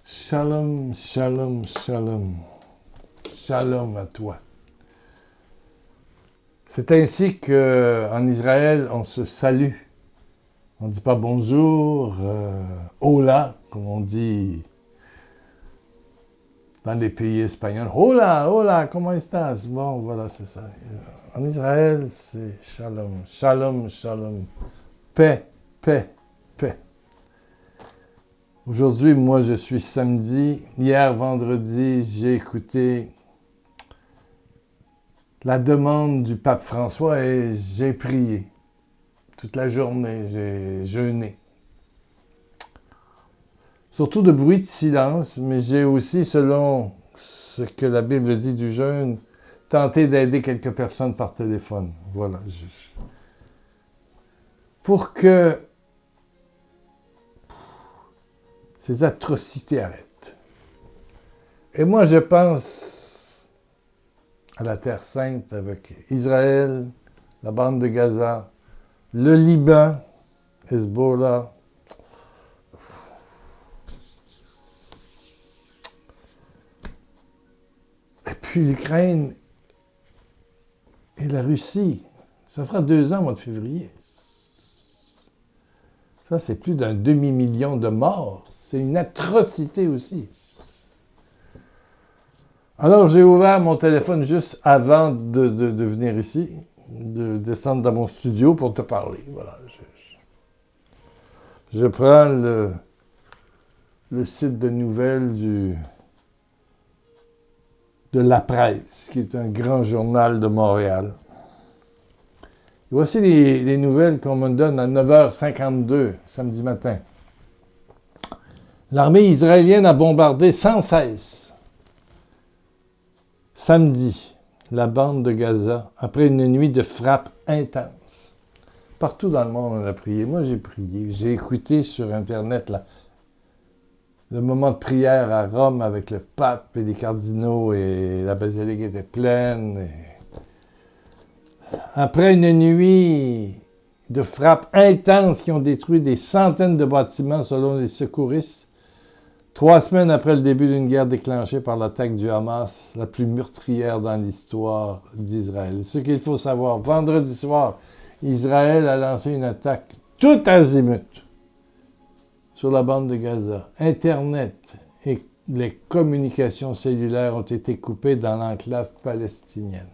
Shalom, shalom, shalom. Shalom à toi. C'est ainsi qu'en Israël, on se salue. On ne dit pas bonjour, hola, comme on dit dans les pays espagnols. Hola, hola, comment estás? Bon, voilà, c'est ça. En Israël, c'est shalom, shalom, shalom. Paix, paix, paix. Aujourd'hui, moi, je suis samedi. Hier, vendredi, j'ai écouté la demande du pape François et j'ai prié. Toute la journée, j'ai jeûné. Surtout de bruit de silence, mais j'ai aussi, selon ce que la Bible dit du jeûne, tenté d'aider quelques personnes par téléphone. Voilà. Pour que ces atrocités arrêtent. Et moi, je pense à la Terre Sainte avec Israël, la bande de Gaza, le Liban, Hezbollah, et puis l'Ukraine et la Russie. Ça fera 2 ans au mois de février. Ça, c'est plus d'un demi-million de morts. C'est une atrocité aussi. Alors, j'ai ouvert mon téléphone juste avant de venir ici, de descendre dans mon studio pour te parler. Voilà. Je prends le site de nouvelles de La Presse, qui est un grand journal de Montréal. Voici les nouvelles qu'on me donne à 9h52, samedi matin. L'armée israélienne a bombardé sans cesse, samedi, la bande de Gaza, après une nuit de frappe intense. Partout dans le monde, on a prié. Moi, j'ai prié. J'ai écouté sur Internet le moment de prière à Rome avec le pape et les cardinaux, et la basilique était pleine. Après une nuit de frappes intenses qui ont détruit des centaines de bâtiments selon les secouristes, 3 semaines après le début d'une guerre déclenchée par l'attaque du Hamas, la plus meurtrière dans l'histoire d'Israël. Ce qu'il faut savoir, vendredi soir, Israël a lancé une attaque tout azimut sur la bande de Gaza. Internet et les communications cellulaires ont été coupées dans l'enclave palestinienne.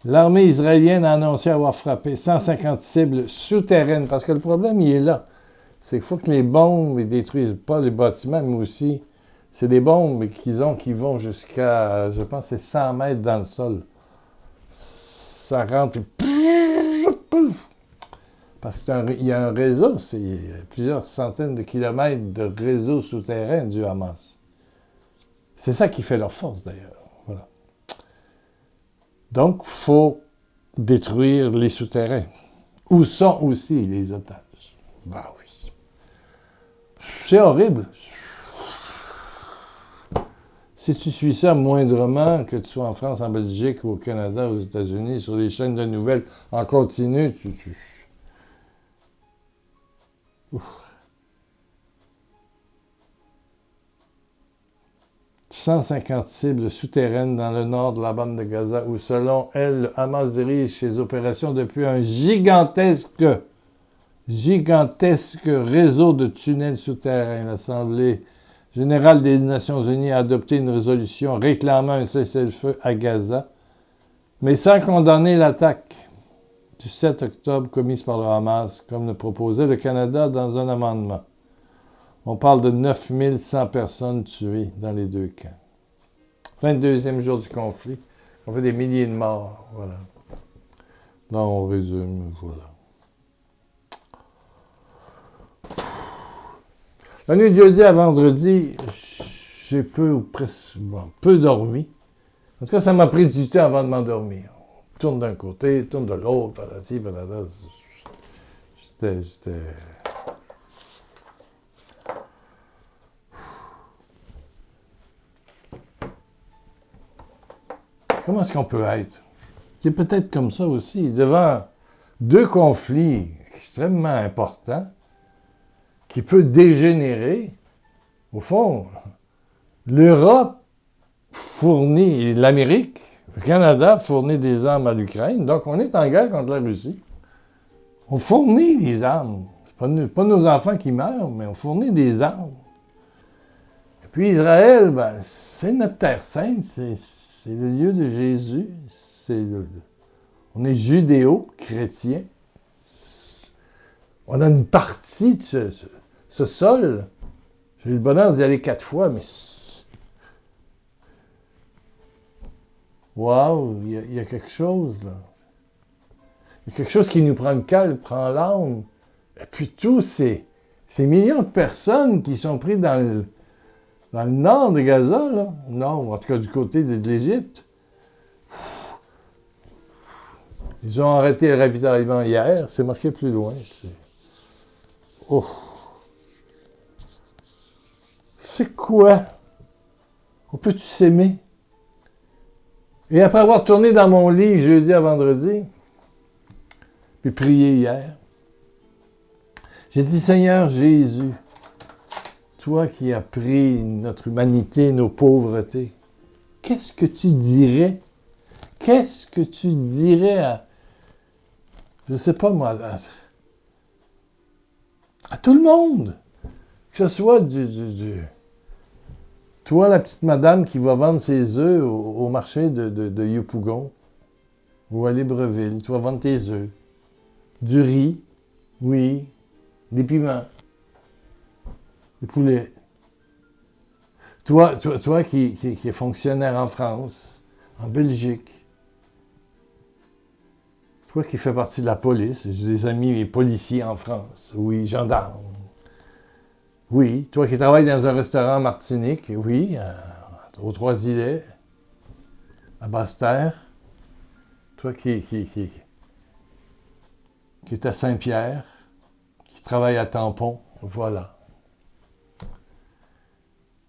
L'armée israélienne a annoncé avoir frappé 150 cibles souterraines, parce que le problème, il est là. C'est qu'il faut que les bombes ne détruisent pas les bâtiments, mais aussi, c'est des bombes qui vont jusqu'à, je pense, c'est 100 mètres dans le sol. Ça rentre, parce qu'il y a un réseau, c'est plusieurs centaines de kilomètres de réseau souterrain du Hamas. C'est ça qui fait leur force, d'ailleurs. Voilà. Donc, il faut détruire les souterrains. Où sont aussi les otages? Ben oui. C'est horrible. Si tu suis ça moindrement, que tu sois en France, en Belgique, ou au Canada, aux États-Unis, sur les chaînes de nouvelles, en continu, Ouf. 150 cibles souterraines dans le nord de la bande de Gaza, où, selon elle, le Hamas dirige ses opérations depuis un gigantesque réseau de tunnels souterrains. L'Assemblée générale des Nations unies a adopté une résolution réclamant un cessez-le-feu à Gaza, mais sans condamner l'attaque du 7 octobre commise par le Hamas, comme le proposait le Canada dans un amendement. On parle de 9100 personnes tuées dans les 2 camps. 22e jour du conflit. On fait des milliers de morts. Voilà. Là, on résume. Voilà. La nuit de jeudi à vendredi, j'ai peu ou presque peu dormi. En tout cas, ça m'a pris du temps avant de m'endormir. On tourne d'un côté, tourne de l'autre, patati, patata. J'étais... Comment est-ce qu'on peut être? C'est peut-être comme ça aussi, devant 2 conflits extrêmement importants, qui peut dégénérer Au fond, l'Europe fournit, l'Amérique, le Canada fournit des armes à l'Ukraine, donc on est en guerre contre la Russie. On fournit des armes. C'est pas nos enfants qui meurent, mais on fournit des armes. Et puis Israël, ben, c'est notre terre sainte, c'est le lieu de Jésus, on est judéo-chrétien. On a une partie de ce sol. J'ai eu le bonheur d'y aller 4 fois, mais... Wow, il y a quelque chose, là. Il y a quelque chose qui nous prend le cœur, prend l'âme. Et puis tous ces millions de personnes qui sont prises dans le nord de Gaza, là. Non, en tout cas du côté de l'Égypte. Ils ont arrêté le ravitaillement hier. C'est marqué plus loin. Oh. C'est quoi? On peut-tu s'aimer? Et après avoir tourné dans mon lit jeudi à vendredi, puis prié hier, j'ai dit, Seigneur Jésus, toi qui as pris notre humanité, nos pauvretés, qu'est-ce que tu dirais? Qu'est-ce que tu dirais à, je ne sais pas moi, à tout le monde? Que ce soit toi, la petite madame qui va vendre ses œufs au marché de Yopougon ou à Libreville, tu vas vendre tes œufs. Du riz, oui, des piments, des poulets. Toi qui est fonctionnaire en France, en Belgique, toi qui fais partie de la police, j'ai des amis policiers en France, oui, gendarmes. Oui, toi qui travailles dans un restaurant en Martinique, oui, aux Trois-Îlets, à Basse-Terre. Toi qui est à Saint-Pierre, qui travaille à Tampon, voilà.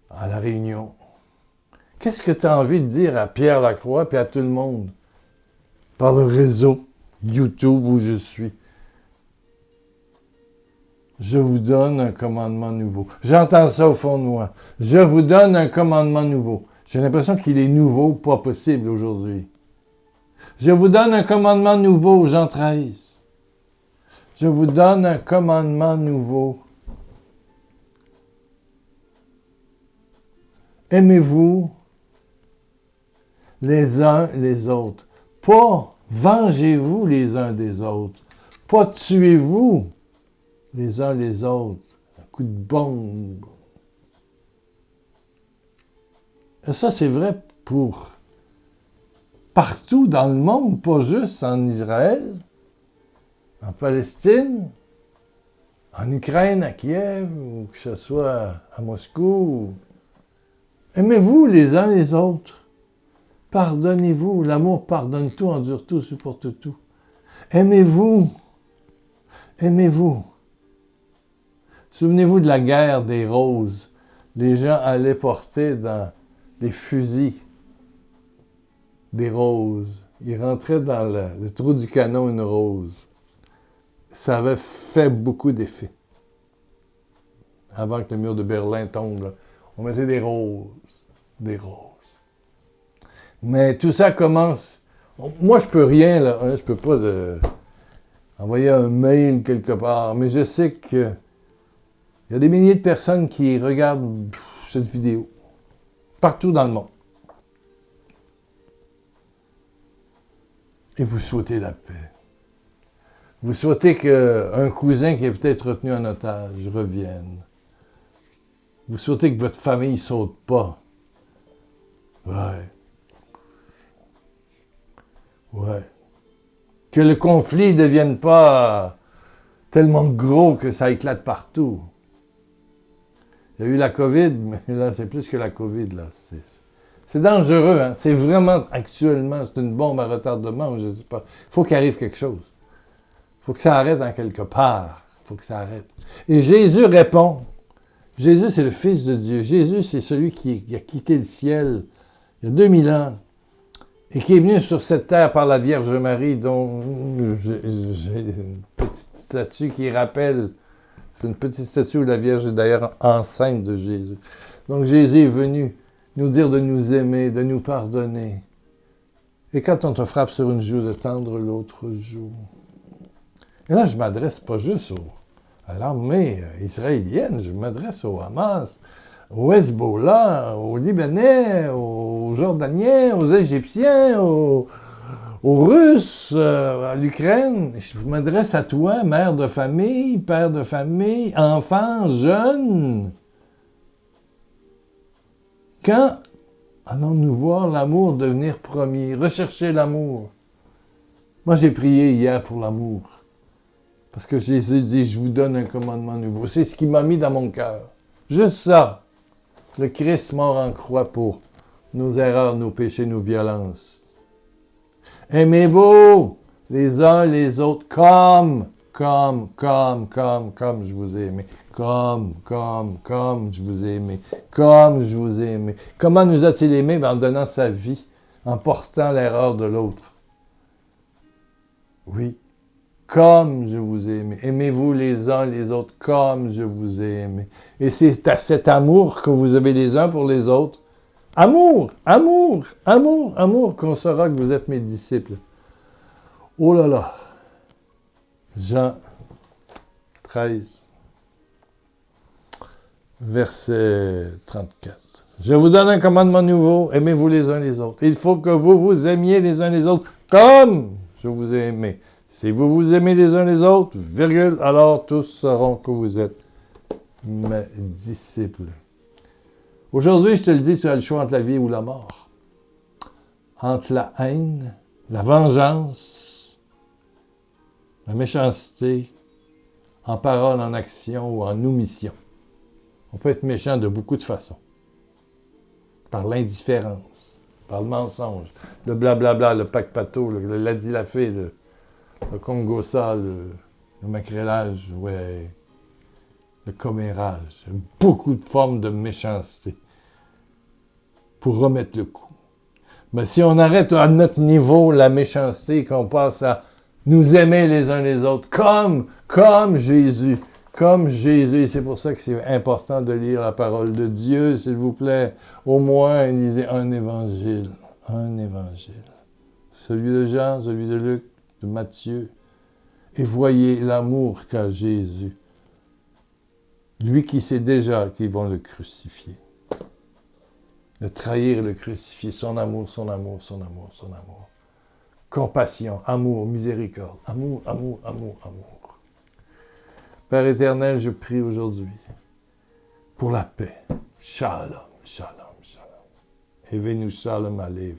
À La Réunion. Qu'est-ce que tu as envie de dire à Pierre Lacroix et à tout le monde par le réseau YouTube où je suis? Je vous donne un commandement nouveau. J'entends ça au fond de moi. Je vous donne un commandement nouveau. J'ai l'impression qu'il est nouveau, pas possible aujourd'hui. Je vous donne un commandement nouveau, Jean 13. Je vous donne un commandement nouveau. Aimez-vous les uns les autres. Pas vengez-vous les uns des autres. Pas tuez-vous les uns les autres. Un coup de bombe. Et ça, c'est vrai pour partout dans le monde, pas juste en Israël, en Palestine, en Ukraine, à Kiev, ou que ce soit à Moscou. Aimez-vous les uns les autres. Pardonnez-vous. L'amour pardonne tout, endure tout, supporte tout. Aimez-vous. Aimez-vous. Souvenez-vous de la guerre des roses. Les gens allaient porter dans des fusils des roses. Ils rentraient dans le trou du canon une rose. Ça avait fait beaucoup d'effet. Avant que le mur de Berlin tombe, là, on mettait des roses. Des roses. Mais tout ça commence... Moi, je peux rien, là. Je peux pas envoyer un mail quelque part. Mais je sais que il y a des milliers de personnes qui regardent cette vidéo. Partout dans le monde. Et vous souhaitez la paix. Vous souhaitez qu'un cousin qui est peut-être retenu en otage revienne. Vous souhaitez que votre famille ne saute pas. Ouais. Que le conflit ne devienne pas tellement gros que ça éclate partout. Il y a eu la COVID, mais là, c'est plus que la COVID, là. C'est dangereux, hein. C'est vraiment, actuellement, c'est une bombe à retardement, je ne sais pas. Il faut qu'il arrive quelque chose. Il faut que ça arrête en quelque part. Il faut que ça arrête. Et Jésus répond. Jésus, c'est le Fils de Dieu. Jésus, c'est celui qui a quitté le ciel il y a 2000 ans et qui est venu sur cette terre par la Vierge Marie, dont j'ai une petite statue qui rappelle C'est une petite statue où la Vierge est d'ailleurs enceinte de Jésus. Donc Jésus est venu nous dire de nous aimer, de nous pardonner. Et quand on te frappe sur une joue, de tendre l'autre joue. Et là, je m'adresse pas juste à l'armée israélienne, je m'adresse au Hamas, au Hezbollah, aux Libanais, aux Jordaniens, aux Égyptiens, aux Russes, à l'Ukraine. Je m'adresse à toi, mère de famille, père de famille, enfant, jeune. Quand allons-nous voir l'amour devenir premier? Rechercher l'amour. Moi, j'ai prié hier pour l'amour. Parce que Jésus dit, je vous donne un commandement nouveau. C'est ce qui m'a mis dans mon cœur. Juste ça. Le Christ mort en croix pour nos erreurs, nos péchés, nos violences. Aimez-vous les uns les autres comme je vous ai aimé. Comme je vous ai aimé. Comme je vous ai aimé. Comment nous a-t-il aimés? En donnant sa vie, en portant l'erreur de l'autre. Oui. Comme je vous ai aimé. Aimez-vous les uns les autres comme je vous ai aimé. Et c'est à cet amour que vous avez les uns pour les autres. Amour qu'on saura que vous êtes mes disciples. Oh là là. Jean 13, verset 34. Je vous donne un commandement nouveau. Aimez-vous les uns les autres. Il faut que vous vous aimiez les uns les autres comme je vous ai aimé. Si vous vous aimez les uns les autres, virgule, alors tous sauront que vous êtes mes disciples. Aujourd'hui, je te le dis, tu as le choix entre la vie ou la mort. Entre la haine, la vengeance, la méchanceté, en parole, en action ou en omission. On peut être méchant de beaucoup de façons. Par l'indifférence, par le mensonge, le blablabla, le pac-pato, le ladi-la-fée, le congossa, le macrélage, ouais, le commérage. Beaucoup de formes de méchanceté pour remettre le coup. Mais si on arrête à notre niveau la méchanceté et qu'on passe à nous aimer les uns les autres comme Jésus, comme Jésus. C'est pour ça que c'est important de lire la parole de Dieu, s'il vous plaît. Au moins, lisez un évangile. Un évangile. Celui de Jean, celui de Luc, de Matthieu, et voyez l'amour qu'a Jésus. Lui qui sait déjà qu'ils vont le crucifier. Le trahir et le crucifier. Son amour. Compassion, amour, miséricorde. Amour. Père éternel, je prie aujourd'hui pour la paix. Shalom. Evenu shalom aleve.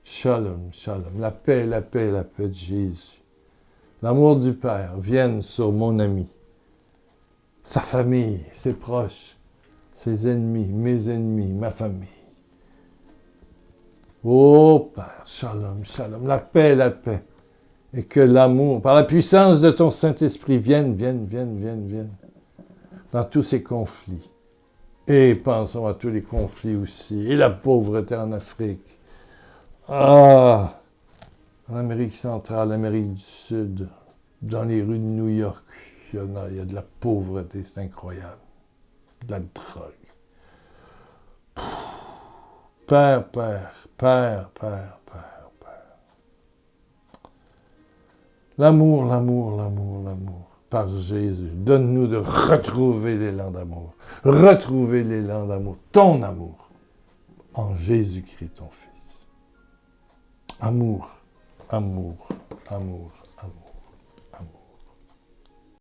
Shalom. La paix de Jésus. L'amour du Père vienne sur mon ami, sa famille, ses proches, ses ennemis, mes ennemis, ma famille. Oh Père, shalom, la paix. Et que l'amour, par la puissance de ton Saint-Esprit, vienne dans tous ces conflits. Et pensons à tous les conflits aussi. Et la pauvreté en Afrique. En Amérique centrale, Amérique du Sud, dans les rues de New York, il y a de la pauvreté, c'est incroyable. De la drogue. Père. L'amour, par Jésus. Donne-nous de retrouver l'élan d'amour. Ton amour, en Jésus-Christ, ton Fils. Amour.